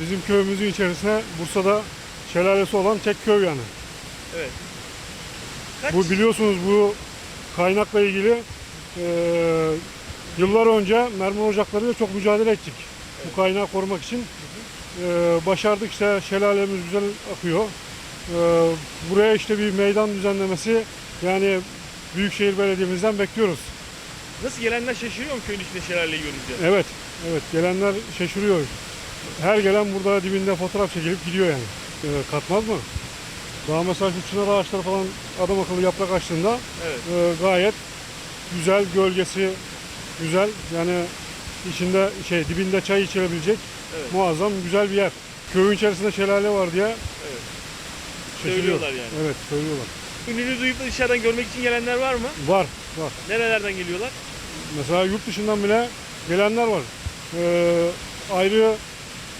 bizim köyümüzün içerisine Bursa'da şelalesi olan tek köy yani. Evet. Bu biliyorsunuz bu kaynakla ilgili yıllar önce mermer ocaklarıyla çok mücadele ettik. Bu kaynağı korumak için. Başardık işte şelalemiz güzel akıyor. Buraya işte bir meydan düzenlemesi yani Büyükşehir Belediye'mizden bekliyoruz. Nasıl, gelenler şaşırıyor mu köyün içinde şelaleyi görünce? Evet, evet gelenler şaşırıyor. Her gelen burada dibinde fotoğraf çekilip gidiyor yani. Katmaz mı? Daha mesela şu çınar ağaçları falan adam akıllı yaprak açtığında Evet. gayet güzel, gölgesi güzel. Yani içinde dibinde çay içilebilecek Evet. muazzam güzel bir yer. Köyün içerisinde şelale var diye Evet. şaşırıyor. Söylüyorlar yani. Evet, söylüyorlar. Ününü duyup da dışarıdan görmek için gelenler var mı? Var, var. Nerelerden geliyorlar? Mesela yurt dışından bile gelenler var. Ayrı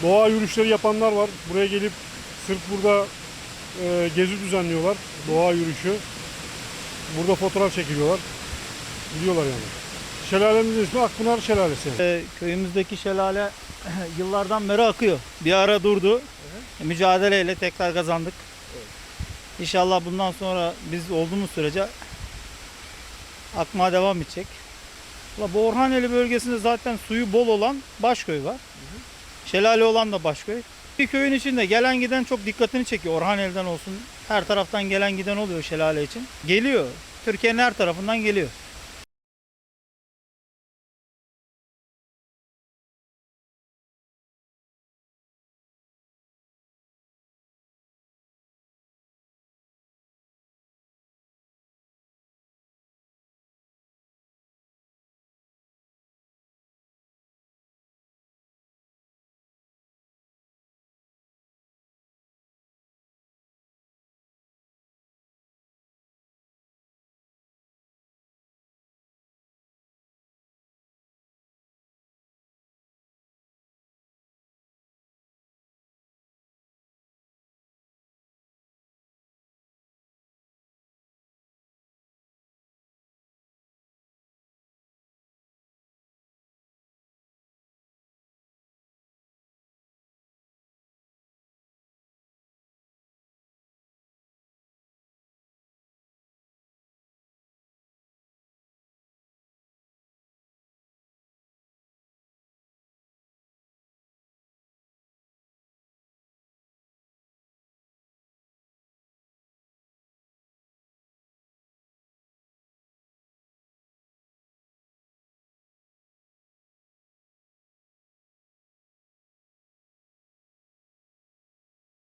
doğa yürüyüşleri yapanlar var. Buraya gelip sırf burada gezi düzenliyorlar. Doğa yürüyüşü. Burada fotoğraf çekiliyorlar. Gidiyorlar yani. Şelalemizin ismi Akpınar Şelalesi. Köyümüzdeki şelale yıllardan beri akıyor. Bir ara durdu. Mücadeleyle tekrar kazandık. İnşallah bundan sonra biz olduğumuz sürece akmaya devam edecek. Bu Orhaneli bölgesinde zaten suyu bol olan Başköy var. Şelale olan da Başköy. Bir köyün içinde gelen giden çok dikkatini çekiyor. Orhaneli'den olsun her taraftan gelen giden oluyor şelale için. Geliyor. Türkiye'nin her tarafından geliyor.